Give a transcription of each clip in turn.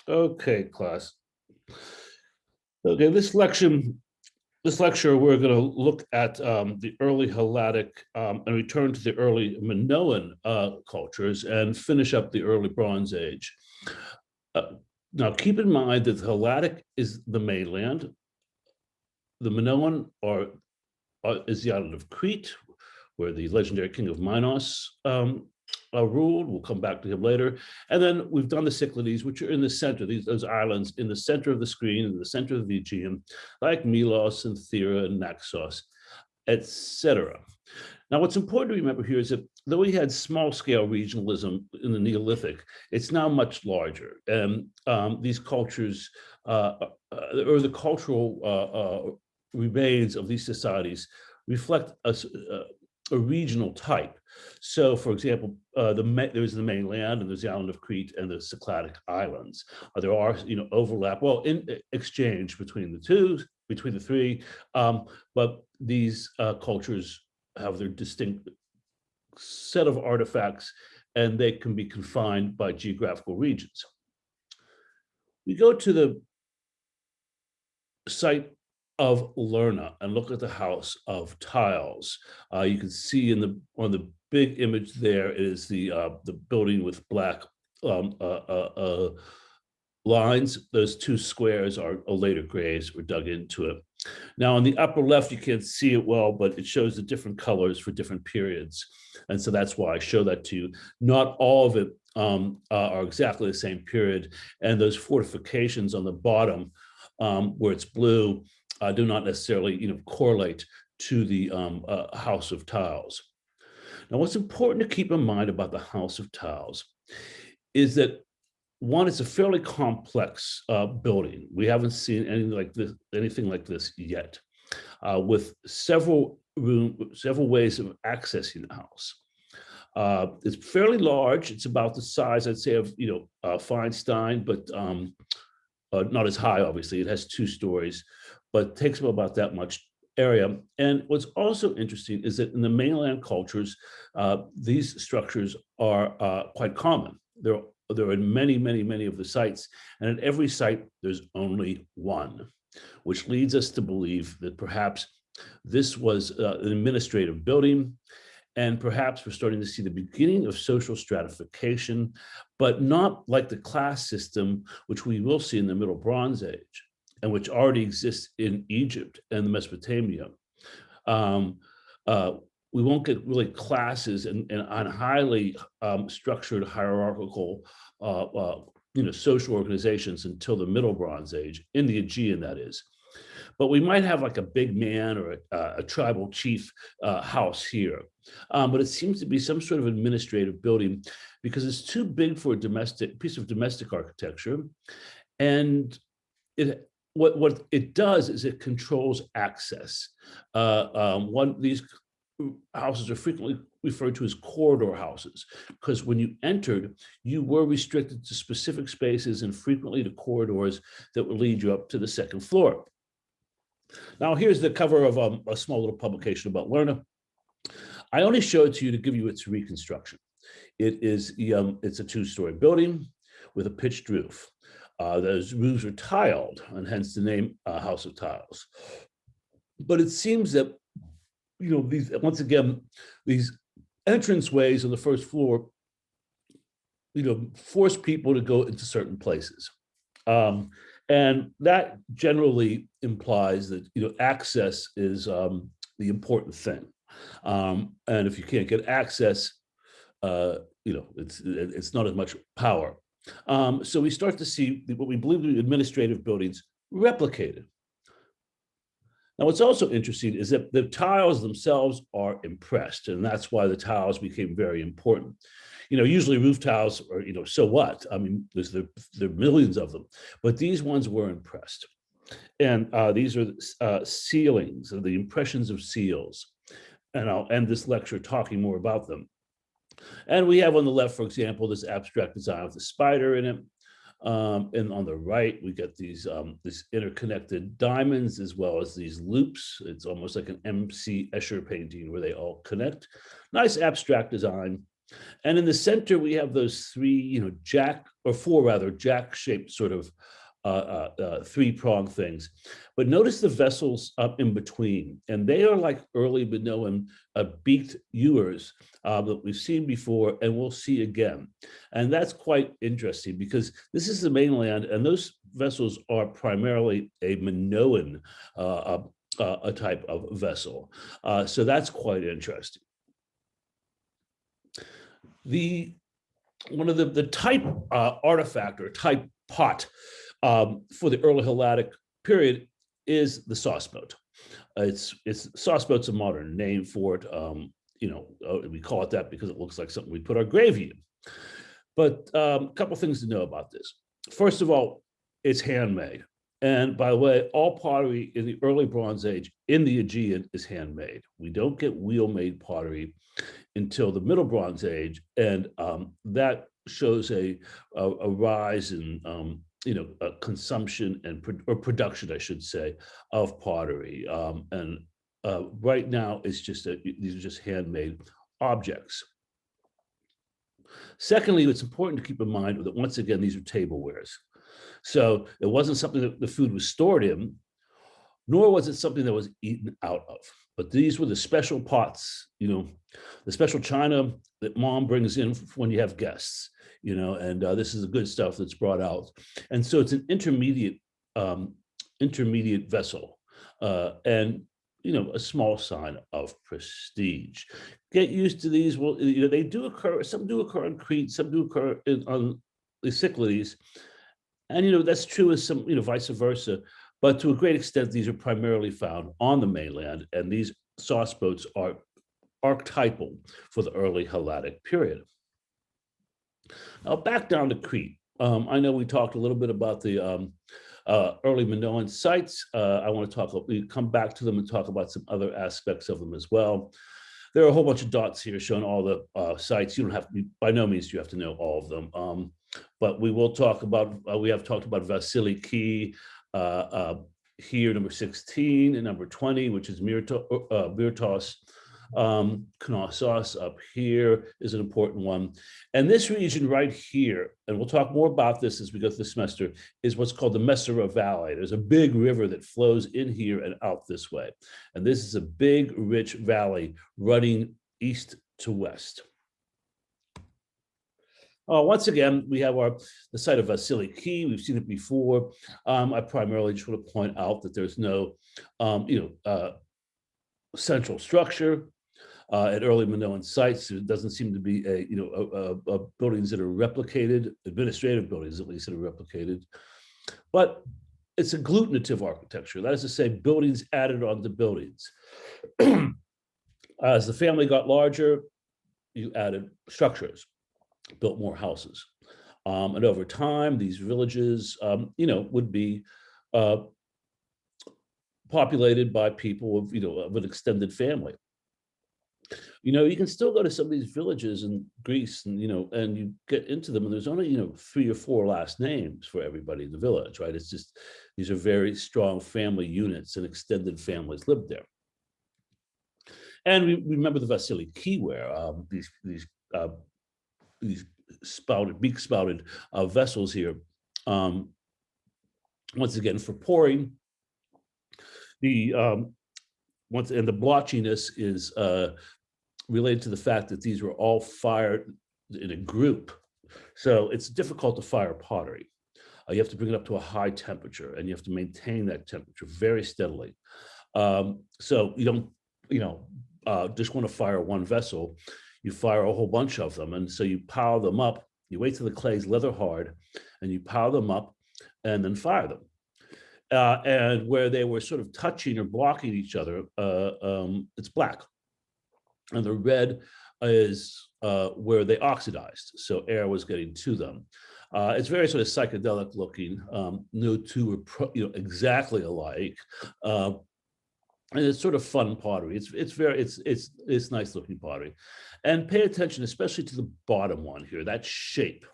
Okay, class. Okay, this lecture, we're going to look at the early Helladic and return to the early Minoan cultures and finish up the early Bronze Age. Uh, Now, keep in mind that the Helladic is the mainland. The Minoan is the island of Crete, where the legendary king of Minos ruled. We'll come back to him later. And then we've done the Cyclades, which are in the center, those islands in the center of the screen, in the center of the Aegean, like Milos and Thera and Naxos, etc. Now, what's important to remember here is that though we had small-scale regionalism in the Neolithic, it's now much larger. And these cultures, or the cultural remains of these societies, reflect a regional type. So, for example, there's the mainland, and there's the island of Crete and the Cycladic islands. There are, overlap, well, in exchange between the three, but these cultures have their distinct set of artifacts, and they can be confined by geographical regions. We go to the site of Lerna and look at the House of Tiles. You can see on the big image there is the building with black lines. Those two squares are later graves were dug into it. Now, on the upper left, you can't see it well, but it shows the different colors for different periods. And so that's why I show that to you. Not all of it are exactly the same period. And those fortifications on the bottom, where it's blue, do not necessarily correlate to the House of Tiles. Now, what's important to keep in mind about the House of Tiles is that one, it's a fairly complex building. We haven't seen anything like this yet, with several ways of accessing the house. It's fairly large. It's about the size, I'd say, of Feinstein, but not as high. Obviously, it has 2 stories, but takes up about that much area. And what's also interesting is that in the mainland cultures, these structures are quite common. There are in many of the sites, and at every site, there's only one, which leads us to believe that perhaps this was an administrative building, and perhaps we're starting to see the beginning of social stratification, but not like the class system, which we will see in the Middle Bronze Age, and which already exists in Egypt and Mesopotamia. We won't get really classes and on highly structured hierarchical social organizations until the Middle Bronze Age, in the Aegean, that is. But we might have like a big man or a tribal chief house here. But it seems to be some sort of administrative building because it's too big for a piece of domestic architecture. And what it does is it controls access. These houses are frequently referred to as corridor houses because when you entered, you were restricted to specific spaces and frequently to corridors that would lead you up to the 2nd floor. Now, here's the cover of a small little publication about Lerna. I only show it to you to give you its reconstruction. It's a 2-story building with a pitched roof. Those roofs are tiled, and hence the name House of Tiles. But it seems that these entranceways on the 1st floor, force people to go into certain places. And that generally implies that, access is the important thing. And if you can't get access, it's not as much power. So we start to see what we believe to be administrative buildings replicated. Now, what's also interesting is that the tiles themselves are impressed, and that's why the tiles became very important. Usually roof tiles are, so what? I mean, there are millions of them, but these ones were impressed. And these are sealings, or the impressions of seals. And I'll end this lecture talking more about them. And we have on the left, for example, this abstract design with the spider in it. And on the right, we get these interconnected diamonds as well as these loops. It's almost like an M.C. Escher painting where they all connect. Nice abstract design. And in the center, we have those three, jack or four rather, jack-shaped sort of three-pronged things. But notice the vessels up in between, and they are like early Minoan beaked ewers that we've seen before and we'll see again. And that's quite interesting because this is the mainland, and those vessels are primarily a Minoan a type of vessel. So that's quite interesting. One of the type artifact or type pot for the early Helladic period is the sauce boat. It's sauce boat's a modern name for it. We call it that because it looks like something we put our gravy in. But a couple things to know about this. First of all, it's handmade. And by the way, all pottery in the early Bronze Age in the Aegean is handmade. We don't get wheel-made pottery until the Middle Bronze Age, and that shows a rise in consumption or production, I should say, of pottery. And right now, these are just handmade objects. Secondly, it's important to keep in mind that once again, these are tablewares. So it wasn't something that the food was stored in, nor was it something that was eaten out of. But these were the special pots, the special china that mom brings in when you have guests, and this is the good stuff that's brought out. And so it's an intermediate vessel and, a small sign of prestige. Get used to these. Well, they do occur, some do occur on Crete, some do occur on the Cyclades. And, that's true as some, vice versa. But to a great extent, these are primarily found on the mainland, and these sauce boats are archetypal for the early Helladic period. Now, back down to Crete. I know we talked a little bit about the early Minoan sites. I want to we come back to them and talk about some other aspects of them as well. There are a whole bunch of dots here showing all the sites. You don't have to, by no means do you have to know all of them. But we will talk about, we have talked about Vasiliki, here, number 16, and number 20, which is Myrtos. Knossos up here is an important one. And this region right here, and we'll talk more about this as we go through the semester, is what's called the Messara Valley. There's a big river that flows in here and out this way. And this is a big, rich valley running east to west. Once again, we have the site of Vasiliki. We've seen it before. I primarily just want to point out that there's no, central structure at early Minoan sites. There doesn't seem to be buildings that are replicated, administrative buildings at least that are replicated. But it's agglutinative architecture. That is to say, buildings added onto buildings. As the family got larger, you added structures, built more houses. And over time, these villages, would be populated by people of an extended family. You can still go to some of these villages in Greece and, and you get into them and there's only, 3 or 4 last names for everybody in the village, right? It's just, these are very strong family units and extended families lived there. And we remember the Vasiliki ware, these beak-spouted vessels here. Once again, for pouring, the blotchiness is related to the fact that these were all fired in a group. So it's difficult to fire pottery. You have to bring it up to a high temperature and you have to maintain that temperature very steadily. So you don't, just want to fire one vessel, you fire a whole bunch of them. And so you pile them up, you wait till the clay's leather hard and you pile them up and then fire them. And where they were sort of touching or blocking each other, it's black. And the red is where they oxidized, so air was getting to them. It's very sort of psychedelic looking. No two are exactly alike, and it's sort of fun pottery. It's nice looking pottery, and pay attention especially to the bottom one here. That shape.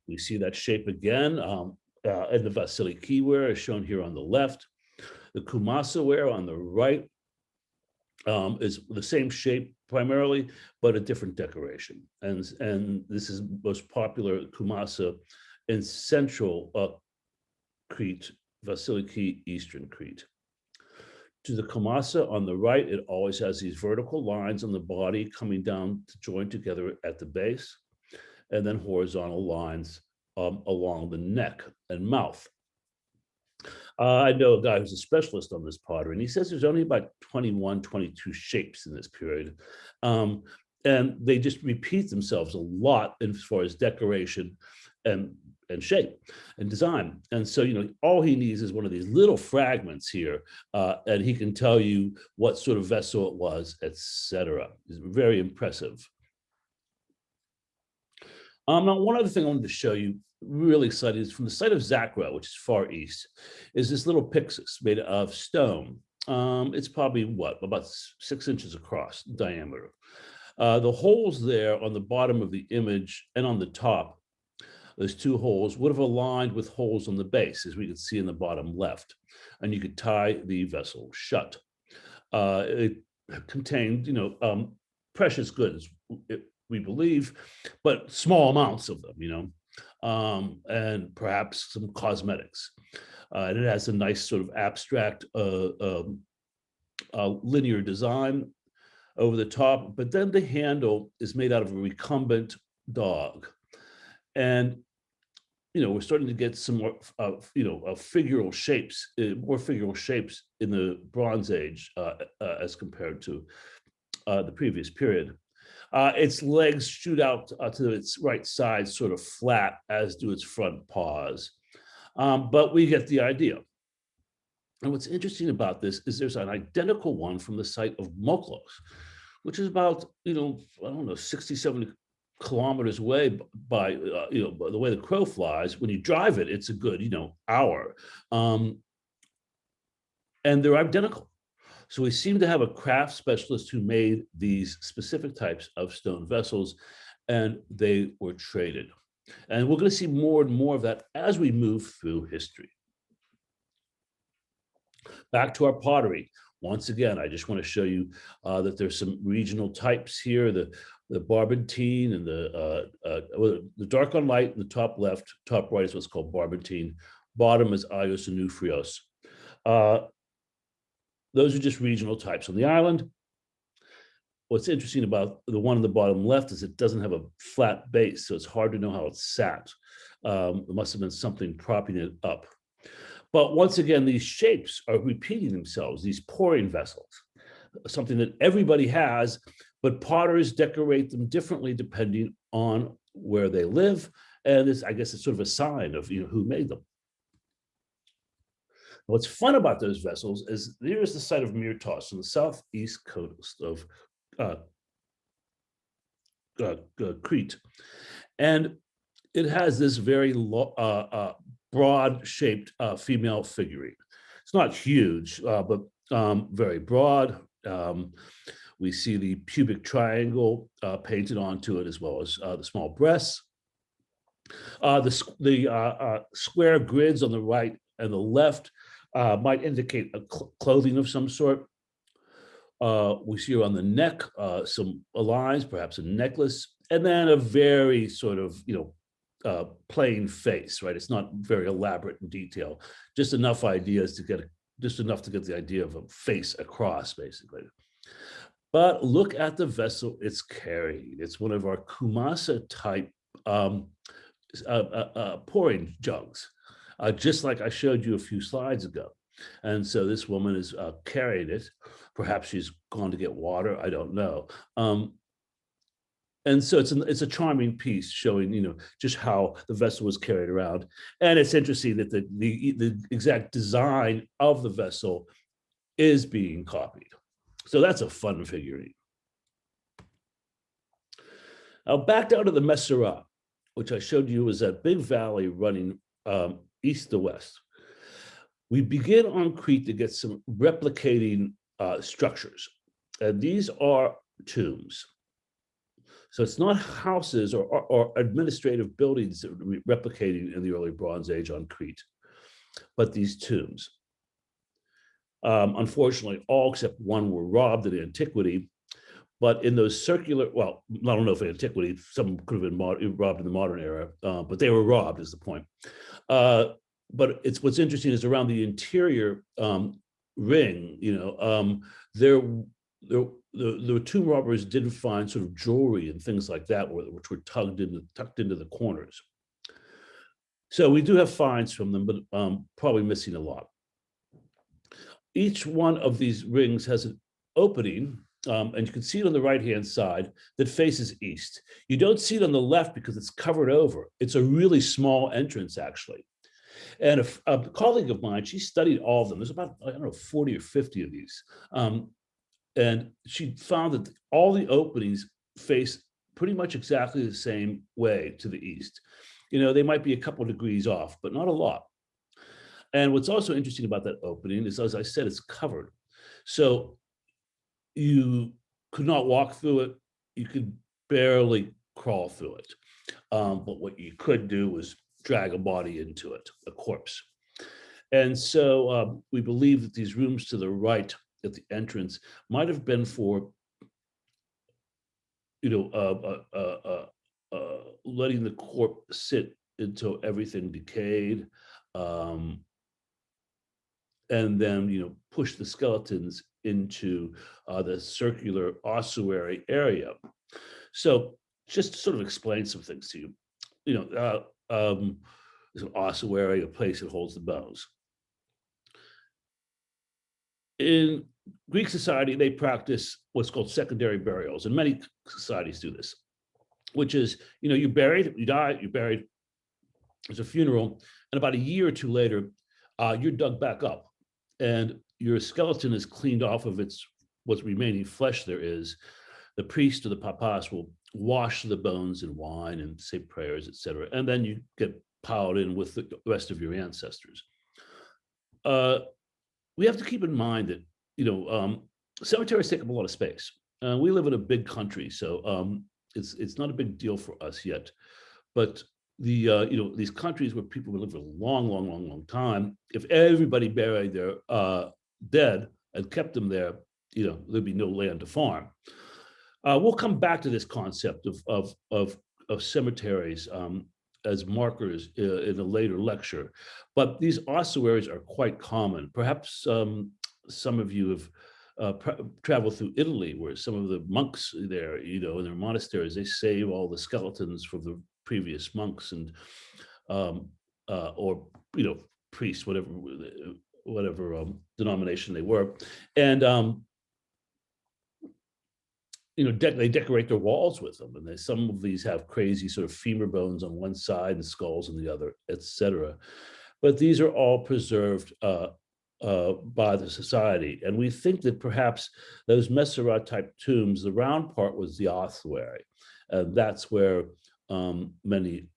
We see that shape again. And the Vasiliki ware is shown here on the left, the Kumasa ware on the right. is the same shape primarily, but a different decoration. And this is most popular Kumasa in central Crete, Vasiliki, Eastern Crete. To the Kumasa on the right, it always has these vertical lines on the body coming down to join together at the base, and then horizontal lines along the neck and mouth. I know a guy who's a specialist on this pottery, and he says there's only about 21, 22 shapes in this period. And they just repeat themselves a lot as far as decoration and shape and design. And so, all he needs is one of these little fragments here, and he can tell you what sort of vessel it was, etc. It's very impressive. Now, one other thing I wanted to show you, really exciting, is from the site of Zakra, which is far east, is this little pyxis made of stone. It's probably about 6 inches across diameter. The holes there on the bottom of the image and on the top, those 2 holes would have aligned with holes on the base, as we can see in the bottom left, and you could tie the vessel shut. It contained, precious goods, we believe, but small amounts of them, and perhaps some cosmetics. And it has a nice sort of abstract linear design over the top, but then the handle is made out of a recumbent dog. And we're starting to get some more, figural shapes, more figural shapes in the Bronze Age as compared to the previous period. Its legs shoot out to its right side, sort of flat, as do its front paws. But we get the idea. And what's interesting about this is there's an identical one from the site of Moklos, which is about, 60, 70 kilometers away by the way the crow flies. When you drive it, it's a good, hour. And they're identical. So we seem to have a craft specialist who made these specific types of stone vessels, and they were traded. And we're going to see more and more of that as we move through history. Back to our pottery. Once again, I just want to show you that there's some regional types here. The barbantine and the dark on light in the top left, top right is what's called barbantine. Bottom is Ios and Nufrios. Those are just regional types on the island. What's interesting about the one on the bottom left is it doesn't have a flat base, so it's hard to know how it sat. There must have been something propping it up. But once again, these shapes are repeating themselves, these pouring vessels, something that everybody has, but potters decorate them differently depending on where they live. And I guess it's sort of a sign of who made them. What's fun about those vessels is there is the site of Myrtos on the southeast coast of Crete. And it has this very broad-shaped female figurine. It's not huge, but very broad. We see the pubic triangle painted onto it, as well as the small breasts. The square grids on the right and the left might indicate a clothing of some sort. We see on the neck some lines, perhaps a necklace, and then a very sort of, plain face, right? It's not very elaborate in detail, just enough ideas to get the idea of a face across, basically. But look at the vessel it's carrying. It's one of our Kumasa type pouring jugs, just like I showed you a few slides ago. And so this woman is carrying it. Perhaps she's gone to get water. I don't know. And so it's a charming piece showing, just how the vessel was carried around. And it's interesting that the exact design of the vessel is being copied. So that's a fun figurine. Now back down to the Meseret, which I showed you was that big valley running east to west. We begin on Crete to get some replicating structures. And these are tombs. So it's not houses or administrative buildings that were replicating in the early Bronze Age on Crete, but these tombs. Unfortunately, all except one were robbed in antiquity. But in those circular, well, I don't know if in antiquity, some could have been robbed in the modern era, but they were robbed is the point. But it's what's interesting is around the interior ring, there, the tomb robbers didn't find sort of jewelry and things like that, which were tucked into the corners. So we do have finds from them, but probably missing a lot. Each one of these rings has an opening, and you can see it on the right-hand side that faces east. You don't see it on the left because it's covered over. It's a really small entrance, actually. And a colleague of mine, she studied all of them. There's about, I don't know, 40 or 50 of these. And she found that all the openings face pretty much exactly the same way to the east. They might be a couple of degrees off, but not a lot. And what's also interesting about that opening is, as I said, it's covered. So you could not walk through it. You could barely crawl through it. But what you could do was drag a body into it, a corpse. And so we believe that these rooms to the right at the entrance might have been for, letting the corpse sit until everything decayed. And then, push the skeletons into the circular ossuary area. So just to sort of explain some things to you, there's an ossuary, a place that holds the bones. In Greek society, they practice what's called secondary burials, and many societies do this, which is, you buried, you died, you buried, there's a funeral, and about a year or two later, you're dug back up, and your skeleton is cleaned off of what's remaining flesh there is. The priest or the papas will wash the bones in wine and say prayers, etc. And then you get piled in with the rest of your ancestors. We have to keep in mind that, cemeteries take up a lot of space. We live in a big country, so it's not a big deal for us yet. But these countries where people would live for a long, long, long, long time, if everybody buried their dead and kept them there, there'd be no land to farm. We'll come back to this concept of cemeteries as markers in a later lecture, but these ossuaries are quite common. Perhaps some of you have traveled through Italy, where some of the monks there, in their monasteries, they save all the skeletons from the previous monks and or priests, whatever denomination they were, and they decorate their walls with them, and some of these have crazy sort of femur bones on one side and skulls on the other, etc. But these are all preserved by the society, and we think that perhaps those Messorah type tombs, the round part was the ossuary, and that's where many,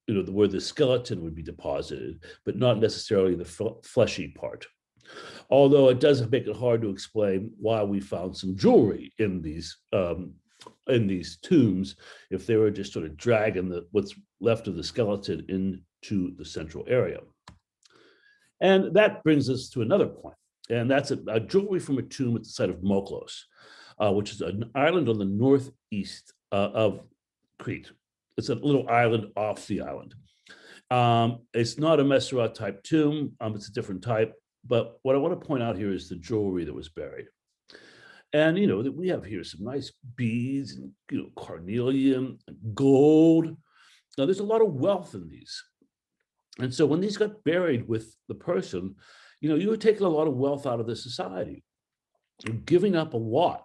where the skeleton would be deposited, but not necessarily the fleshy part. Although it does make it hard to explain why we found some jewelry in these tombs if they were just sort of dragging what's left of the skeleton into the central area. And that brings us to another point, and that's a jewelry from a tomb at the site of Moklos, which is an island on the northeast of Crete. It's a little island off the island. It's not a Messorah type tomb, it's a different type. But what I want to point out here is the jewelry that was buried. And, we have here some nice beads and, carnelian, gold. Now, there's a lot of wealth in these. And so when these got buried with the person, you were taking a lot of wealth out of the society, giving up a lot.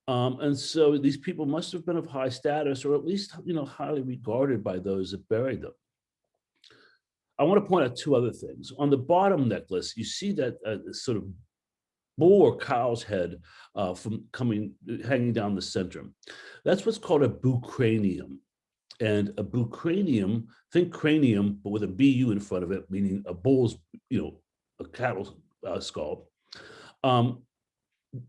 And so these people must have been of high status, or at least, highly regarded by those that buried them. I want to point out two other things. On the bottom necklace, you see that sort of bull or cow's head hanging down the center. That's what's called a bucranium. And a bucranium, think cranium, but with a BU in front of it, meaning a bull's, a cattle skull.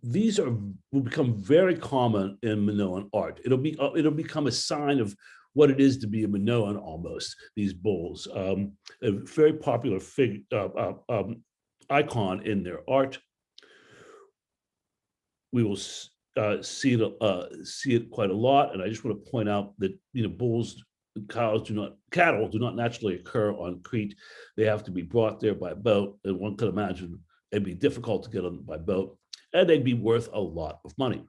These will become very common in Minoan art. It'll become a sign of what it is to be a Minoan almost, these bulls. A very popular icon in their art. we will see it quite a lot. And I just want to point out that bulls, cattle do not naturally occur on Crete. They have to be brought there by boat, and one could imagine it'd be difficult to get them by boat, and they'd be worth a lot of money.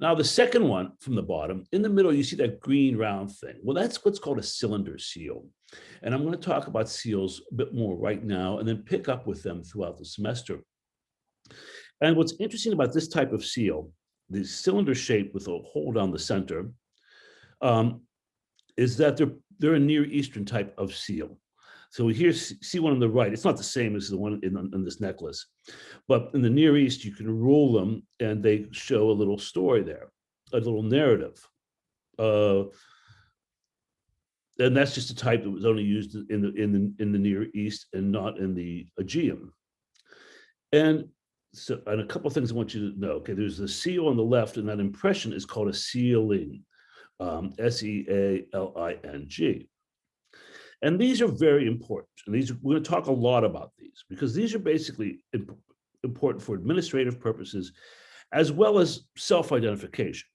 Now, the second one from the bottom, in the middle, you see that green round thing. Well, that's what's called a cylinder seal. And I'm going to talk about seals a bit more right now and then pick up with them throughout the semester. And what's interesting about this type of seal, the cylinder shape with a hole down the center, is that they're a Near Eastern type of seal. So here, see one on the right. It's not the same as the one in this necklace, but in the Near East, you can roll them, and they show a little story there, a little narrative. And that's just a type that was only used in the Near East and not in the Aegean. And a couple of things I want you to know. Okay, there's the seal on the left, and that impression is called a sealing, sealing. And these are very important. And we're going to talk a lot about these because these are basically important for administrative purposes as well as self-identification.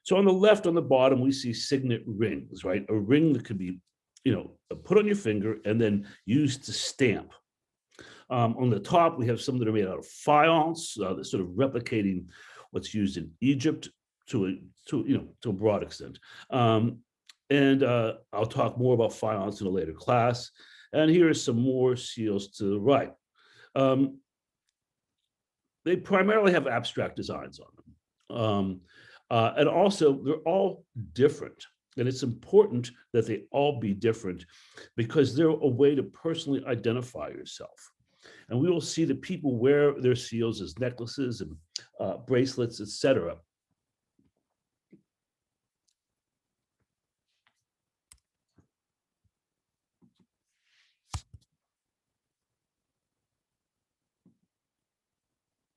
So on the left, on the bottom, we see signet rings, right? A ring that could be, put on your finger and then used to stamp. On the top, we have some that are made out of faience, that's sort of replicating what's used in Egypt to a broad extent. And I'll talk more about faience in a later class. And here are some more seals to the right. They primarily have abstract designs on them. And also, they're all different. And it's important that they all be different because they're a way to personally identify yourself. And we will see that people wear their seals as necklaces and bracelets, etc.